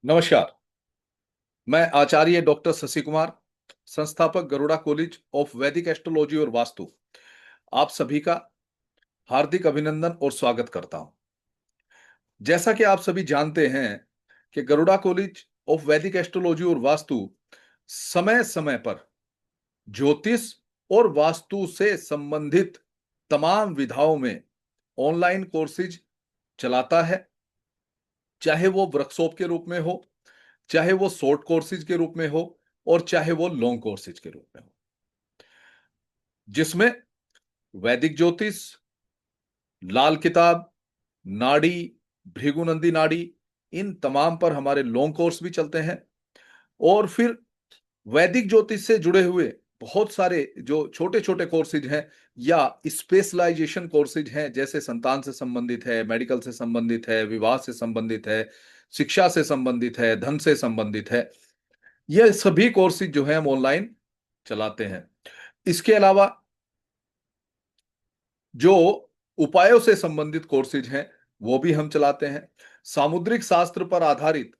नमस्कार। मैं आचार्य डॉक्टर शशि कुमार, संस्थापक गरुड़ा कॉलेज ऑफ वैदिक एस्ट्रोलॉजी और वास्तु, आप सभी का हार्दिक अभिनंदन और स्वागत करता हूं। जैसा कि आप सभी जानते हैं कि गरुड़ा कॉलेज ऑफ वैदिक एस्ट्रोलॉजी और वास्तु समय समय पर ज्योतिष और वास्तु से संबंधित तमाम विधाओं में ऑनलाइन कोर्सेज चलाता है, चाहे वो वर्कशॉप के रूप में हो, चाहे वो शॉर्ट कोर्सेज के रूप में हो और चाहे वो लॉन्ग कोर्सेज के रूप में हो, जिसमें वैदिक ज्योतिष, लाल किताब, नाड़ी, भृगुनंदी नाड़ी, इन तमाम पर हमारे लॉन्ग कोर्स भी चलते हैं। और फिर वैदिक ज्योतिष से जुड़े हुए बहुत सारे जो छोटे छोटे कोर्सेज हैं या स्पेशलाइजेशन कोर्सेज हैं, जैसे संतान से संबंधित है, मेडिकल से संबंधित है, विवाह से संबंधित है, शिक्षा से संबंधित है, धन से संबंधित है, ये सभी कोर्सेज जो है हम ऑनलाइन चलाते हैं। इसके अलावा जो उपायों से संबंधित कोर्सेज हैं वो भी हम चलाते हैं। सामुद्रिक शास्त्र पर आधारित,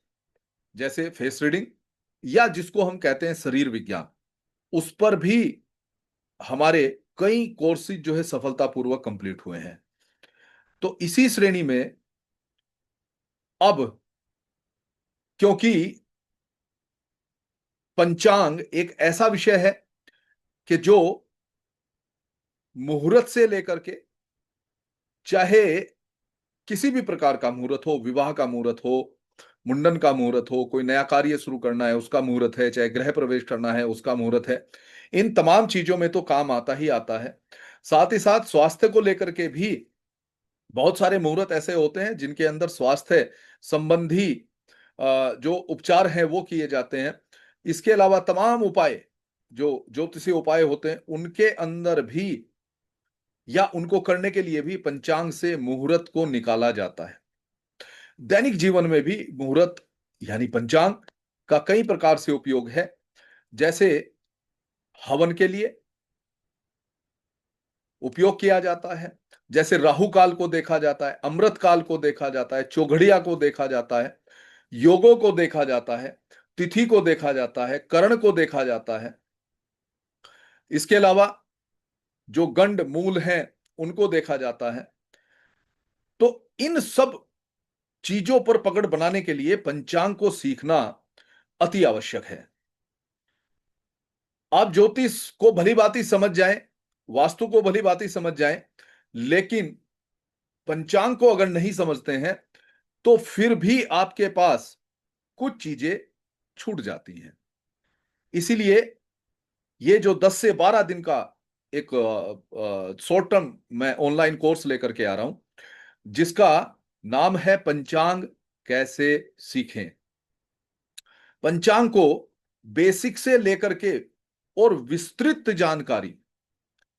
जैसे फेस रीडिंग या जिसको हम कहते हैं शरीर विज्ञान, उस पर भी हमारे कई कोर्सेज जो है सफलतापूर्वक कंप्लीट हुए हैं। तो इसी श्रेणी में अब, क्योंकि पंचांग एक ऐसा विषय है कि जो मुहूर्त से लेकर के, चाहे किसी भी प्रकार का मुहूर्त हो, विवाह का मुहूर्त हो, मुंडन का मुहूर्त हो, कोई नया कार्य शुरू करना है उसका मुहूर्त है, चाहे गृह प्रवेश करना है उसका मुहूर्त है, इन तमाम चीजों में तो काम आता ही आता है। साथ ही साथ स्वास्थ्य को लेकर के भी बहुत सारे मुहूर्त ऐसे होते हैं जिनके अंदर स्वास्थ्य संबंधी जो उपचार हैं वो किए जाते हैं। इसके अलावा तमाम उपाय, जो ज्योतिषीय उपाय होते हैं, उनके अंदर भी या उनको करने के लिए भी पंचांग से मुहूर्त को निकाला जाता है। दैनिक जीवन में भी मुहूर्त यानी पंचांग का कई प्रकार से उपयोग है। जैसे हवन के लिए उपयोग किया जाता है, जैसे राहु काल को देखा जाता है, अमृत काल को देखा जाता है, चौघड़िया को देखा जाता है, योगों को देखा जाता है, तिथि को देखा जाता है, करण को देखा जाता है। इसके अलावा जो गंड मूल हैं उनको देखा जाता है। तो इन सब चीजों पर पकड़ बनाने के लिए पंचांग को सीखना अति आवश्यक है। आप ज्योतिष को भली भांति समझ जाएं, वास्तु को भली भांति समझ जाएं, लेकिन पंचांग को अगर नहीं समझते हैं तो फिर भी आपके पास कुछ चीजें छूट जाती हैं। इसीलिए ये जो 10 से 12 दिन का एक शॉर्ट टर्म मैं ऑनलाइन कोर्स लेकर के आ रहा हूं, जिसका नाम है पंचांग कैसे सीखें। पंचांग को बेसिक से लेकर के और विस्तृत जानकारी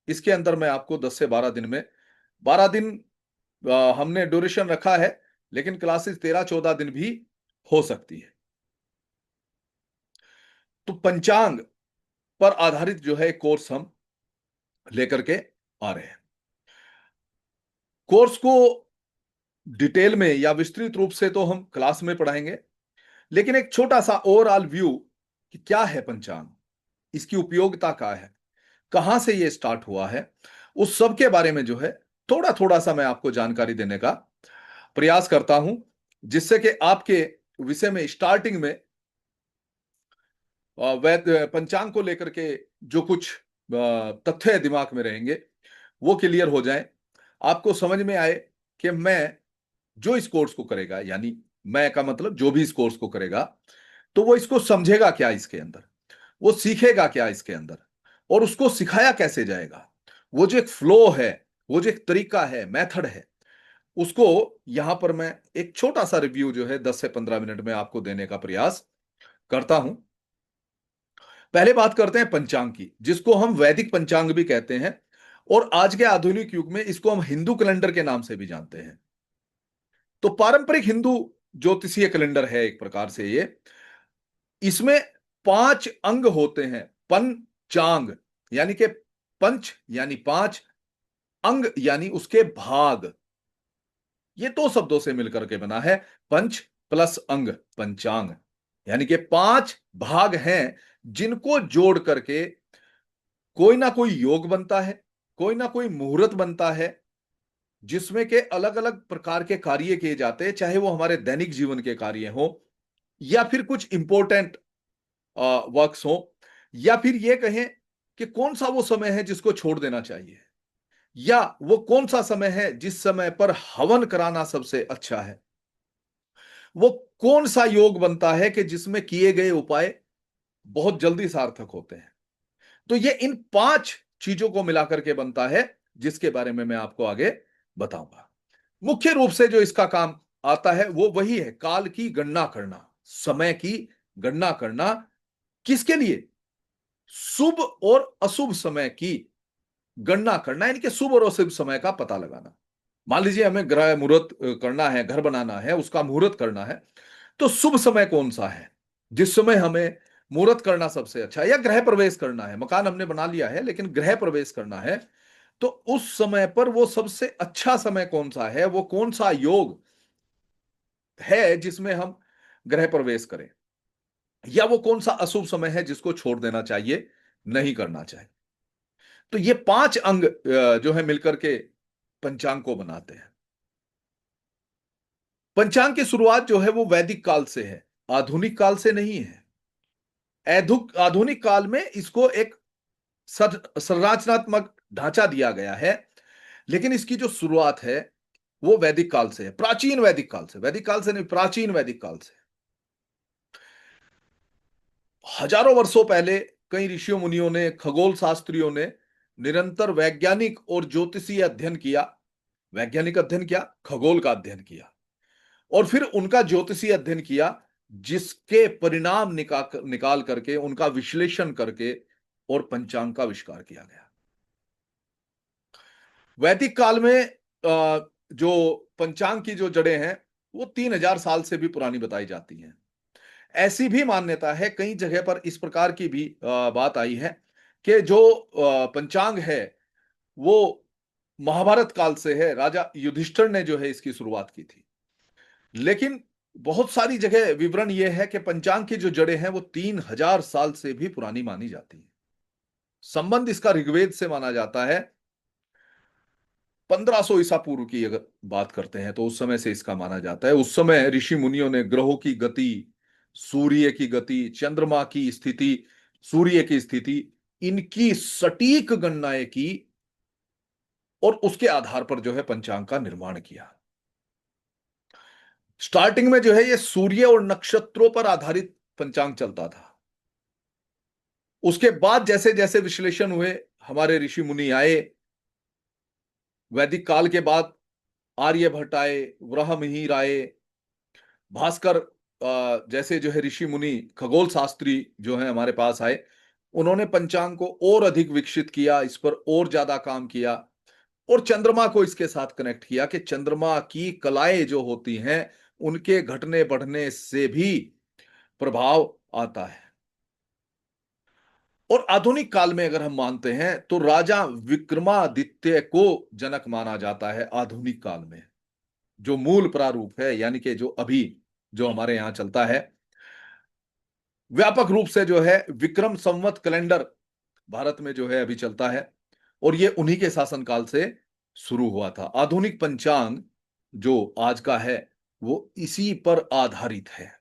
इसके अंदर मैं आपको 10 से 12 दिन में, 12 दिन हमने ड्यूरेशन रखा है, लेकिन क्लासेस 13-14 दिन भी हो सकती है। तो पंचांग पर आधारित जो है कोर्स हम लेकर के आ रहे हैं। कोर्स को डिटेल में या विस्तृत रूप से तो हम क्लास में पढ़ाएंगे, लेकिन एक छोटा सा ओवरऑल व्यू कि क्या है पंचांग, इसकी उपयोगिता क्या है, कहां से ये स्टार्ट हुआ है, उस सब के बारे में जो है थोड़ा थोड़ा सा मैं आपको जानकारी देने का प्रयास करता हूं, जिससे कि आपके विषय में स्टार्टिंग में वैद पंचांग को लेकर के जो कुछ तथ्य दिमाग में रहेंगे वो क्लियर हो जाए, आपको समझ में आए कि मैं जो इस कोर्स को करेगा, यानी मैं का मतलब जो भी इस कोर्स को करेगा, तो वो इसको समझेगा क्या इसके अंदर, वो सीखेगा क्या इसके अंदर, और उसको सिखाया कैसे जाएगा। वो जो एक फ्लो है, वो जो एक तरीका है, मेथड है, उसको यहां पर मैं एक छोटा सा रिव्यू जो है 10 से 15 मिनट में आपको देने का प्रयास करता हूं। पहले बात करते हैं पंचांग की, जिसको हम वैदिक पंचांग भी कहते हैं, और आज के आधुनिक युग में इसको हम हिंदू कैलेंडर के नाम से भी जानते हैं। तो पारंपरिक हिंदू ज्योतिषीय कैलेंडर है एक प्रकार से ये। इसमें 5 अंग होते हैं, पंचांग यानी कि पंच यानी 5, अंग यानी उसके भाग, ये दो शब्दों से मिलकर के बना है पंच प्लस अंग पंचांग, यानी कि 5 भाग हैं जिनको जोड़ करके कोई ना कोई योग बनता है, कोई ना कोई मुहूर्त बनता है, जिसमें के अलग अलग प्रकार के कार्य किए जाते हैं, चाहे वो हमारे दैनिक जीवन के कार्य हो या फिर कुछ इंपॉर्टेंट वर्क्स हो, या फिर ये कहें कि कौन सा वो समय है जिसको छोड़ देना चाहिए, या वो कौन सा समय है जिस समय पर हवन कराना सबसे अच्छा है, वो कौन सा योग बनता है कि जिसमें किए गए उपाय बहुत जल्दी सार्थक होते हैं। तो ये इन 5 चीजों को मिलाकर के बनता है, जिसके बारे में मैं आपको आगे बताऊंगा। मुख्य रूप से जो इसका काम आता है वो वही है, काल की गणना करना, समय की गणना करना। किसके लिए? शुभ और अशुभ समय की गणना करना, यानी कि शुभ और अशुभ समय का पता लगाना। मान लीजिए हमें ग्रह मुहूर्त करना है, घर बनाना है, उसका मुहूर्त करना है, तो शुभ समय कौन सा है जिस समय हमें मुहूर्त करना सबसे अच्छा है, या गृह प्रवेश करना है, मकान हमने बना लिया है लेकिन गृह प्रवेश करना है, तो उस समय पर वो सबसे अच्छा समय कौन सा है, वो कौन सा योग है जिसमें हम गृह प्रवेश करें, या वो कौन सा अशुभ समय है जिसको छोड़ देना चाहिए, नहीं करना चाहिए। तो ये 5 अंग जो है मिलकर के पंचांग को बनाते हैं। पंचांग की शुरुआत जो है वो वैदिक काल से है, आधुनिक काल से नहीं है। आधुनिक काल में इसको एक संरचनात्मक ढांचा दिया गया है, लेकिन इसकी जो शुरुआत है वो वैदिक काल से है, प्राचीन वैदिक काल से, वैदिक काल से नहीं, प्राचीन वैदिक काल से। हजारों वर्षों पहले कई ऋषियों मुनियों ने, खगोल शास्त्रियों ने निरंतर वैज्ञानिक और ज्योतिषीय अध्ययन किया। वैज्ञानिक अध्ययन किया, खगोल का अध्ययन किया, और फिर उनका ज्योतिषीय अध्ययन किया, जिसके परिणाम निकाल करके उनका विश्लेषण करके और पंचांग का आविष्कार किया गया। वैदिक काल में जो पंचांग की जो जड़ें हैं वो 3000 साल से भी पुरानी बताई जाती हैं। ऐसी भी मान्यता है, कई जगह पर इस प्रकार की भी बात आई है कि जो पंचांग है वो महाभारत काल से है, राजा युधिष्ठिर ने जो है इसकी शुरुआत की थी। लेकिन बहुत सारी जगह विवरण यह है कि पंचांग की जो जड़ें हैं वो 3000 साल से भी पुरानी मानी जाती है। संबंध इसका ऋग्वेद से माना जाता है। 1500 ईसा पूर्व की अगर बात करते हैं तो उस समय से इसका माना जाता है। उस समय ऋषि मुनियों ने ग्रहों की गति, सूर्य की गति, चंद्रमा की स्थिति, सूर्य की स्थिति, इनकी सटीक गणनाएं की और उसके आधार पर जो है पंचांग का निर्माण किया। स्टार्टिंग में जो है ये सूर्य और नक्षत्रों पर आधारित पंचांग चलता था। उसके बाद जैसे जैसे विश्लेषण हुए, हमारे ऋषि मुनि आए, वैदिक काल के बाद आर्यभट्ट आए, वराहमिहिर आए, भास्कर जैसे जो है ऋषि मुनि खगोल शास्त्री जो है हमारे पास आए, उन्होंने पंचांग को और अधिक विकसित किया, इस पर और ज्यादा काम किया, और चंद्रमा को इसके साथ कनेक्ट किया कि चंद्रमा की कलाएं जो होती हैं उनके घटने बढ़ने से भी प्रभाव आता है। और आधुनिक काल में अगर हम मानते हैं तो राजा विक्रमादित्य को जनक माना जाता है आधुनिक काल में। जो मूल प्रारूप है, यानी कि जो अभी जो हमारे यहां चलता है व्यापक रूप से, जो है विक्रम संवत कैलेंडर भारत में जो है अभी चलता है, और ये उन्हीं के शासनकाल से शुरू हुआ था। आधुनिक पंचांग जो आज का है वो इसी पर आधारित है।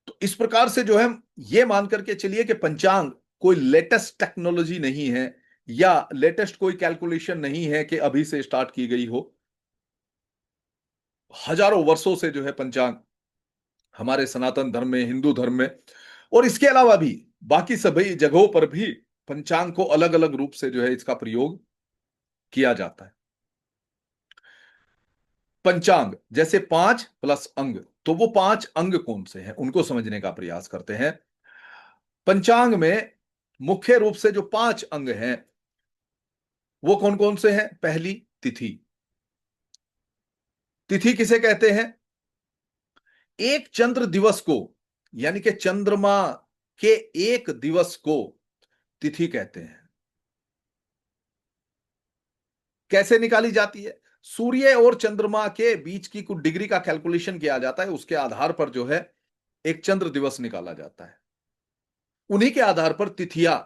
तो इस प्रकार से जो है ये मान करके चलिए कि पंचांग कोई लेटेस्ट टेक्नोलॉजी नहीं है, या लेटेस्ट कोई कैलकुलेशन नहीं है कि अभी से स्टार्ट की गई हो। हजारों वर्षों से जो है पंचांग हमारे सनातन धर्म में, हिंदू धर्म में, और इसके अलावा भी बाकी सभी जगहों पर भी पंचांग को अलग अलग रूप से जो है इसका प्रयोग किया जाता है। पंचांग जैसे 5 प्लस अंग, तो वो 5 अंग कौन से हैं उनको समझने का प्रयास करते हैं। पंचांग में मुख्य रूप से जो 5 अंग हैं वो कौन कौन से हैं? पहली, तिथि। तिथि किसे कहते हैं? एक चंद्र दिवस को, यानी कि चंद्रमा के एक दिवस को तिथि कहते हैं। कैसे निकाली जाती है? सूर्य और चंद्रमा के बीच की कुछ डिग्री का कैलकुलेशन किया जाता है, उसके आधार पर जो है एक चंद्र दिवस निकाला जाता है। उन्हीं के आधार पर तिथियां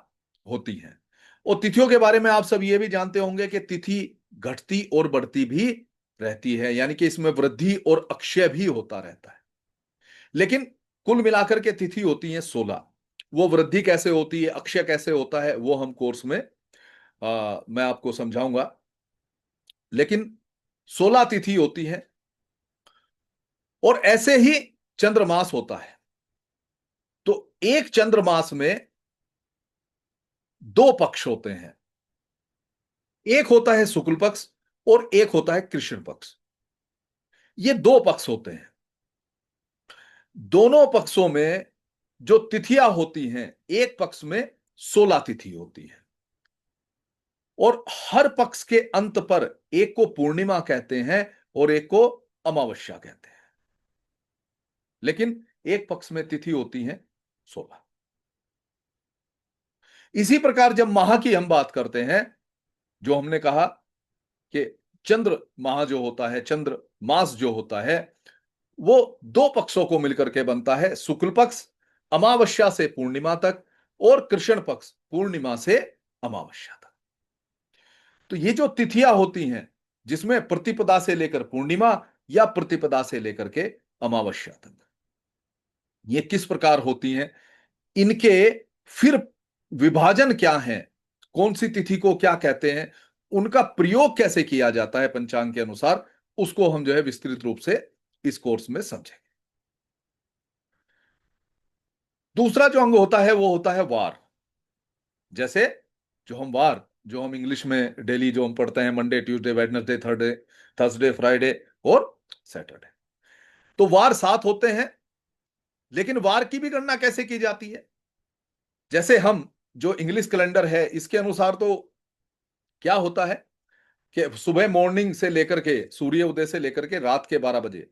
होती हैं। और तिथियों के बारे में आप सब ये भी जानते होंगे कि तिथि घटती और बढ़ती भी रहती है, यानी कि इसमें वृद्धि और अक्षय भी होता रहता है। लेकिन कुल मिलाकर के तिथि होती है 16। वो वृद्धि कैसे होती है, अक्षय कैसे होता है, वो हम कोर्स में मैं आपको समझाऊंगा। लेकिन 16 तिथि होती है और ऐसे ही चंद्रमास होता है। तो एक चंद्रमास में दो पक्ष होते हैं, एक होता है शुक्ल पक्ष और एक होता है कृष्ण पक्ष। ये दो पक्ष होते हैं। दोनों पक्षों में जो तिथियां होती हैं, एक पक्ष में 16 तिथि होती है और हर पक्ष के अंत पर एक को पूर्णिमा कहते हैं और एक को अमावस्या कहते हैं। लेकिन एक पक्ष में तिथि होती है 16। इसी प्रकार जब माह की हम बात करते हैं, जो हमने कहा कि चंद्र माह जो होता है, चंद्र मास जो होता है, वो दो पक्षों को मिलकर के बनता है, शुक्ल पक्ष अमावस्या से पूर्णिमा तक और कृष्ण पक्ष पूर्णिमा से अमावस्या तक। तो ये जो तिथियां होती हैं, जिसमें प्रतिपदा से लेकर पूर्णिमा या प्रतिपदा से लेकर के अमावस्या तक, ये किस प्रकार होती हैं, इनके फिर विभाजन क्या है, कौन सी तिथि को क्या कहते हैं, उनका प्रयोग कैसे किया जाता है पंचांग के अनुसार, उसको हम जो है विस्तृत रूप से इस कोर्स में समझेंगे। दूसरा जो अंग होता है वो होता है वार। जैसे जो हम इंग्लिश में डेली जो हम पढ़ते हैं, Monday Tuesday Wednesday Thursday Friday और सैटरडे। तो वार 7 होते हैं। लेकिन वार की भी गणना कैसे की जाती है? जैसे हम जो इंग्लिश कैलेंडर है, इसके अनुसार तो क्या होता है कि सुबह मॉर्निंग से लेकर के सूर्य उदय से लेकर के रात के 12 बजे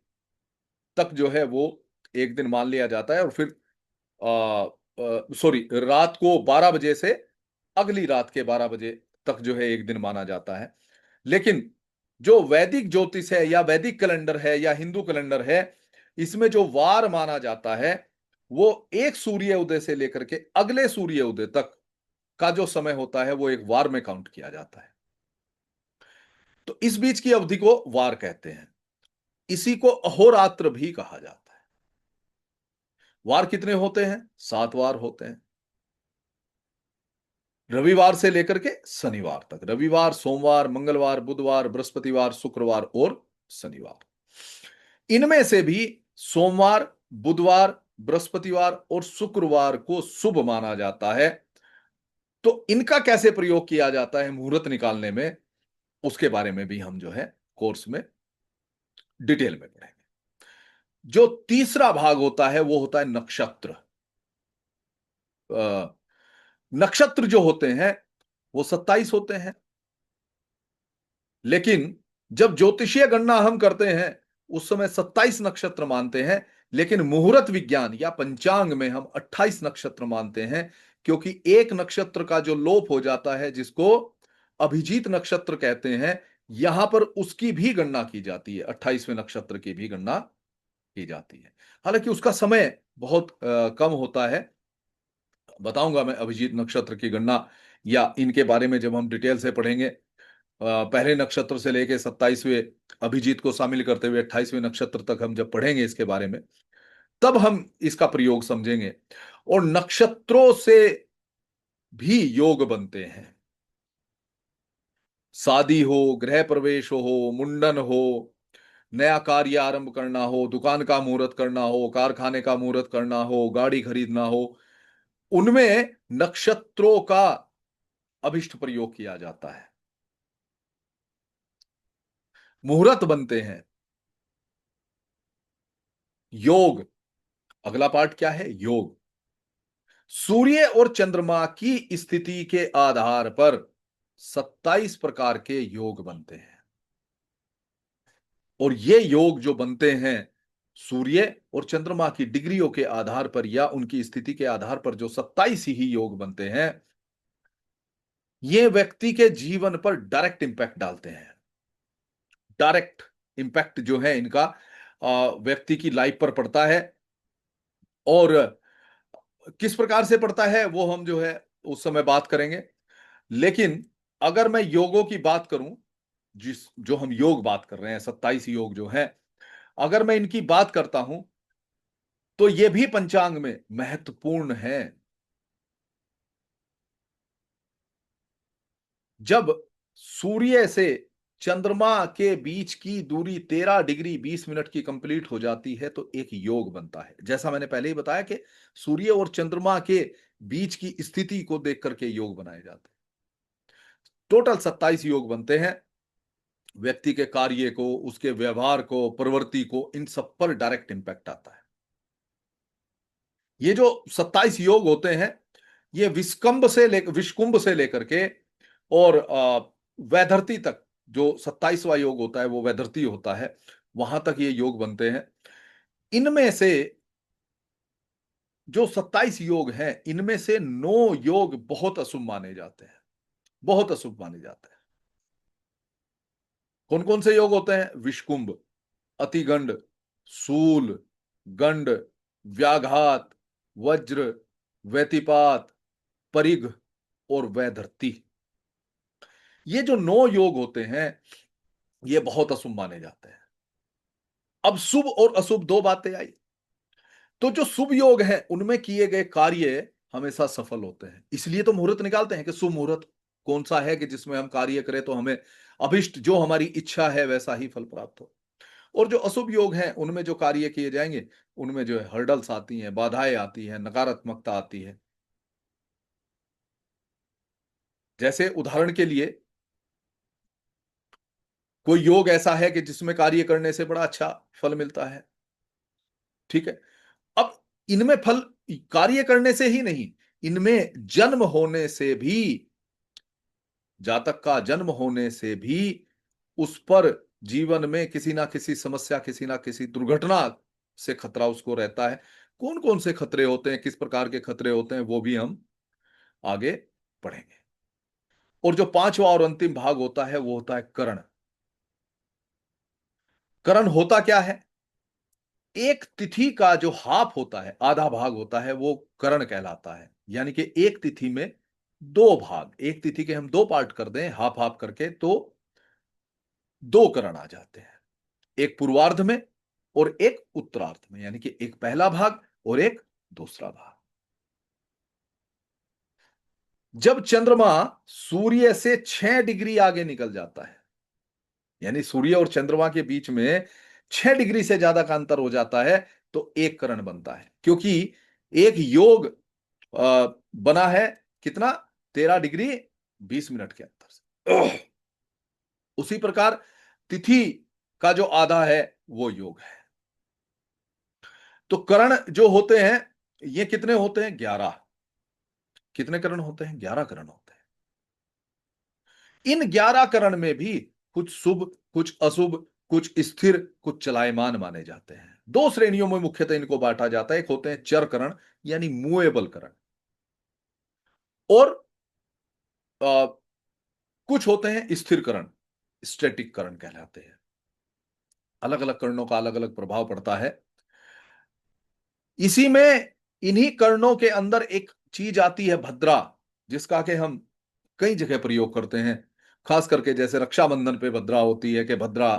तक जो है वो एक दिन मान लिया जाता है। और फिर सॉरी, रात को 12 बजे से अगली रात के 12 बजे तक जो है एक दिन माना जाता है। लेकिन जो वैदिक ज्योतिष है या वैदिक कैलेंडर है या हिंदू कैलेंडर है, इसमें जो वार माना जाता है वो एक सूर्य उदय से लेकर के अगले सूर्य उदय तक का जो समय होता है वो एक वार में काउंट किया जाता है। तो इस बीच की अवधि को वार कहते हैं। इसी को अहोरात्र भी कहा जाता है। वार कितने होते हैं? 7 वार होते हैं। रविवार से लेकर के शनिवार तक, रविवार, सोमवार, मंगलवार, बुधवार, बृहस्पतिवार, शुक्रवार और शनिवार। इनमें से भी सोमवार, बुधवार, बृहस्पतिवार और शुक्रवार को शुभ माना जाता है। तो इनका कैसे प्रयोग किया जाता है मुहूर्त निकालने में, उसके बारे में भी हम जो है कोर्स में डिटेल में पढ़ेंगे। जो तीसरा भाग होता है वो होता है नक्षत्र। नक्षत्र जो होते हैं वो 27 होते हैं। लेकिन जब ज्योतिषीय गणना हम करते हैं उस समय 27 नक्षत्र मानते हैं। लेकिन मुहूर्त विज्ञान या पंचांग में हम 28 नक्षत्र मानते हैं, क्योंकि एक नक्षत्र का जो लोप हो जाता है, जिसको अभिजीत नक्षत्र कहते हैं, यहां पर उसकी भी गणना की जाती है, 28वें नक्षत्र की भी गणना की जाती है। हालांकि उसका समय बहुत कम होता है। बताऊंगा मैं अभिजीत नक्षत्र की गणना या इनके बारे में जब हम डिटेल से पढ़ेंगे। पहले नक्षत्र से लेके 27वें अभिजीत को शामिल करते हुए 28वें नक्षत्र तक हम जब पढ़ेंगे इसके बारे में, तब हम इसका प्रयोग समझेंगे। और नक्षत्रों से भी योग बनते हैं। शादी हो, गृह प्रवेश हो, मुंडन हो, नया कार्य आरंभ करना हो, दुकान का मुहूर्त करना हो, कारखाने का मुहूर्त करना हो, गाड़ी खरीदना हो, उनमें नक्षत्रों का अभिष्ट प्रयोग किया जाता है। मुहूर्त बनते हैं। योग, अगला पार्ट क्या है? योग। सूर्य और चंद्रमा की स्थिति के आधार पर 27 प्रकार के योग बनते हैं। और ये योग जो बनते हैं सूर्य और चंद्रमा की डिग्रियों के आधार पर या उनकी स्थिति के आधार पर, जो 27 ही योग बनते हैं, ये व्यक्ति के जीवन पर डायरेक्ट इंपैक्ट डालते हैं। डायरेक्ट इंपैक्ट जो है इनका व्यक्ति की लाइफ पर पड़ता है। और किस प्रकार से पड़ता है वो हम जो है उस समय बात करेंगे। लेकिन अगर मैं योगों की बात करूं, जिस जो हम योग बात कर रहे हैं, 27 योग जो है, अगर मैं इनकी बात करता हूं तो ये भी पंचांग में महत्वपूर्ण है। जब सूर्य से चंद्रमा के बीच की दूरी 13 डिग्री 20 मिनट की कंप्लीट हो जाती है तो एक योग बनता है। जैसा मैंने पहले ही बताया कि सूर्य और चंद्रमा के बीच की स्थिति को देख करके योग बनाए जाते हैं। टोटल 27 योग बनते हैं। व्यक्ति के कार्य को, उसके व्यवहार को, प्रवृत्ति को, इन सब पर डायरेक्ट इंपैक्ट आता है। ये जो 27 योग होते हैं ये विषकुंभ से लेकर के और वैधरती तक, जो 27वां योग होता है वो वैधरती होता है, वहां तक ये योग बनते हैं। इनमें से जो 27 योग हैं इनमें से 9 योग बहुत अशुभ माने जाते हैं, बहुत अशुभ माने जाते हैं। कौन कौन से योग होते हैं? विषकुंभ, अतिगंड, सूल, गंड, व्याघात, वज्र, व्यतिपात, परिघ और वैधरती। ये जो 9 योग होते हैं ये बहुत अशुभ माने जाते हैं। अब शुभ और अशुभ दो बातें आई। तो जो शुभ योग है उनमें किए गए कार्य हमेशा सफल होते हैं। इसलिए तो मुहूर्त निकालते हैं कि शुभ मुहूर्त कौन सा है कि जिसमें हम कार्य करें तो हमें अभिष्ट जो हमारी इच्छा है वैसा ही फल प्राप्त हो। और जो अशुभ योग हैं उनमें जो कार्य किए जाएंगे उनमें जो है हर्डल्स आती हैं, बाधाएं आती हैं, नकारात्मकता आती है। जैसे उदाहरण के लिए कोई योग ऐसा है कि जिसमें कार्य करने से बड़ा अच्छा फल मिलता है, ठीक है। अब इनमें फल कार्य करने से ही नहीं, इनमें जन्म होने से भी, जातक का जन्म होने से भी उस पर जीवन में किसी ना किसी समस्या, किसी ना किसी दुर्घटना से खतरा उसको रहता है। कौन कौन से खतरे होते हैं, किस प्रकार के खतरे होते हैं, वो भी हम आगे पढ़ेंगे। और जो पांचवा और अंतिम भाग होता है वो होता है करण। करण होता क्या है? एक तिथि का जो हाफ होता है, आधा भाग होता है, वो करण कहलाता है। यानी कि एक तिथि में दो भाग, एक तिथि के हम दो पार्ट कर दें हाफ हाफ करके तो दो करण आ जाते हैं। एक पूर्वार्ध में और एक उत्तरार्ध में, यानी कि एक पहला भाग और एक दूसरा भाग। जब चंद्रमा सूर्य से 6 डिग्री आगे निकल जाता है, यानी सूर्य और चंद्रमा के बीच में 6 डिग्री से ज्यादा का अंतर हो जाता है तो एक करण बनता है। क्योंकि एक योग बना है कितना? 13 डिग्री 20 मिनट के अंतर से। उसी प्रकार तिथि का जो आधा है वो योग है। तो करण जो होते हैं ये कितने होते हैं? 11। कितने करण होते हैं? 11 करण होते हैं। इन 11 करण में भी कुछ शुभ, कुछ अशुभ, कुछ स्थिर, कुछ चलायमान माने जाते हैं। दो श्रेणियों में मुख्यतः इनको बांटा जाता है। एक होते हैं चर करण यानी मूवेबल करण, और कुछ होते हैं स्थिर करण, स्टैटिक करण कहलाते हैं। अलग अलग कर्णों का अलग अलग प्रभाव पड़ता है। इसी में इन्हीं कर्णों के अंदर एक चीज आती है भद्रा, जिसका कि हम कई जगह प्रयोग करते हैं। खास करके जैसे रक्षाबंधन पे भद्रा होती है कि भद्रा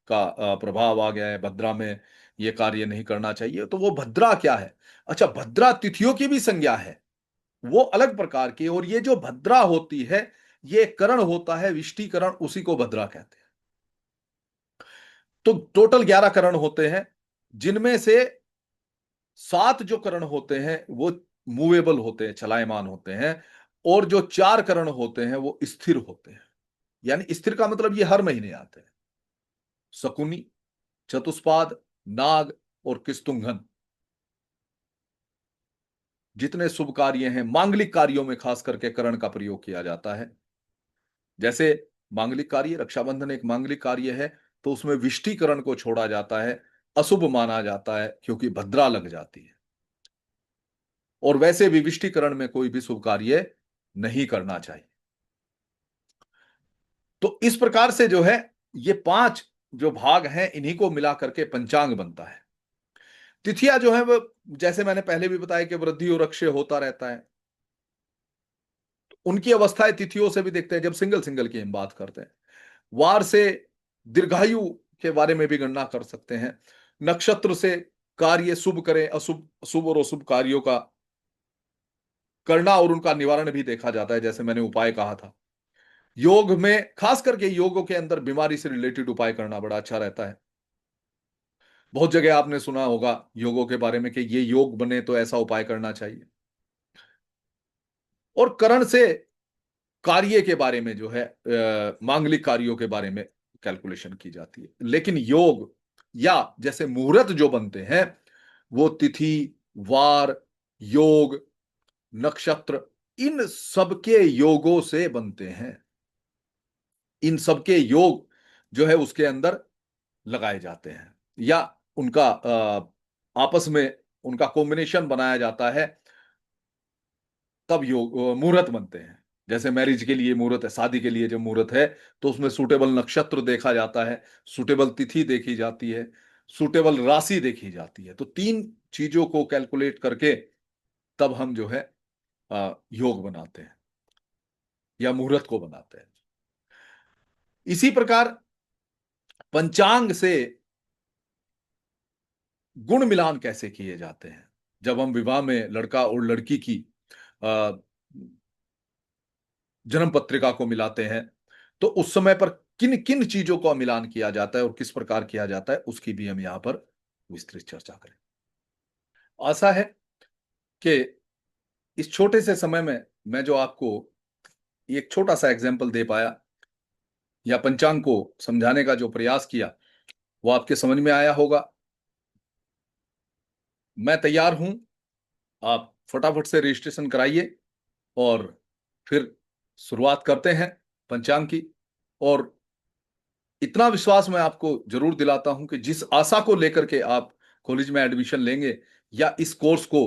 का प्रभाव आ गया है, भद्रा में ये कार्य नहीं करना चाहिए। तो वो भद्रा क्या है? अच्छा, भद्रा तिथियों की भी संज्ञा है, वो अलग प्रकार की। और ये जो भद्रा होती है ये करण होता है विष्टिकरण, उसी को भद्रा कहते हैं। तो टोटल 11 करण होते हैं, जिनमें से 7 जो करण होते हैं वो मूवेबल होते हैं, चलायमान होते हैं। और जो 4 करण होते हैं वो स्थिर होते हैं। यानी स्थिर का मतलब ये हर महीने आते हैं। शकुनी, चतुष्पाद, नाग और किस्तुंगन, जितने शुभ कार्य हैं, मांगलिक कार्यों में खास करके करण का प्रयोग किया जाता है। जैसे मांगलिक कार्य, रक्षाबंधन एक मांगलिक कार्य है, तो उसमें विष्टिकरण को छोड़ा जाता है, अशुभ माना जाता है क्योंकि भद्रा लग जाती है। और वैसे भी विष्टिकरण में कोई भी शुभ कार्य नहीं करना चाहिए। तो इस प्रकार से जो है ये 5 जो भाग हैं इन्हीं को मिला करके पंचांग बनता है। तिथियां जो है वो, जैसे मैंने पहले भी बताया कि वृद्धि और अक्षय होता रहता है, उनकी अवस्थाएं तिथियों से भी देखते हैं जब सिंगल सिंगल की हम बात करते हैं। वार से दीर्घायु के बारे में भी गणना कर सकते हैं। नक्षत्र से कार्य शुभ करें, अशुभ, शुभ और अशुभ कार्यों का करना और उनका निवारण भी देखा जाता है, जैसे मैंने उपाय कहा था। योग में खास करके योगों के अंदर बीमारी से रिलेटेड उपाय करना बड़ा अच्छा रहता है। बहुत जगह आपने सुना होगा योगों के बारे में कि ये योग बने तो ऐसा उपाय करना चाहिए। और करण से कार्य के बारे में जो है मांगलिक कार्यों के बारे में कैलकुलेशन की जाती है। लेकिन योग या जैसे मुहूर्त जो बनते हैं वो तिथि, वार, योग, नक्षत्र, इन सबके योगों से बनते हैं। इन सबके योग जो है उसके अंदर लगाए जाते हैं या उनका आपस में उनका कॉम्बिनेशन बनाया जाता है, तब योग मुहूर्त बनते हैं। जैसे मैरिज के लिए मुहूर्त है, शादी के लिए जब मुहूर्त है तो उसमें सूटेबल नक्षत्र देखा जाता है, सूटेबल तिथि देखी जाती है, सूटेबल राशि देखी जाती है। तो तीन चीजों को कैलकुलेट करके तब हम जो है योग बनाते हैं या मुहूर्त को बनाते हैं। इसी प्रकार पंचांग से गुण मिलान कैसे किए जाते हैं। जब हम विवाह में लड़का और लड़की की अ, जन्म पत्रिका को मिलाते हैं तो उस समय पर किन किन चीजों का मिलान किया जाता है और किस प्रकार किया जाता है, उसकी भी हम यहां पर विस्तृत चर्चा करें। आशा है कि इस छोटे से समय में मैं जो आपको एक छोटा सा एग्जाम्पल दे पाया या पंचांग को समझाने का जो प्रयास किया वो आपके समझ में आया होगा। मैं तैयार हूं, आप फटाफट से रजिस्ट्रेशन कराइए और फिर शुरुआत करते हैं पंचांग की। और इतना विश्वास मैं आपको जरूर दिलाता हूं कि जिस आशा को लेकर के आप कॉलेज में एडमिशन लेंगे या इस कोर्स को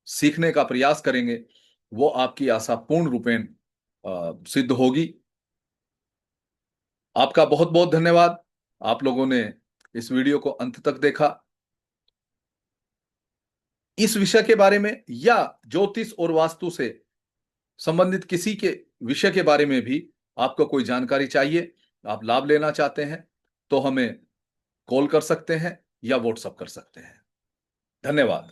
सीखने का प्रयास करेंगे, वो आपकी आशा पूर्ण रूपेण सिद्ध होगी। आपका बहुत बहुत धन्यवाद। आप लोगों ने इस वीडियो को अंत तक देखा। इस विषय के बारे में या ज्योतिष और वास्तु से संबंधित किसी के विषय के बारे में भी आपको कोई जानकारी चाहिए, आप लाभ लेना चाहते हैं, तो हमें कॉल कर सकते हैं या व्हाट्सएप कर सकते हैं। धन्यवाद।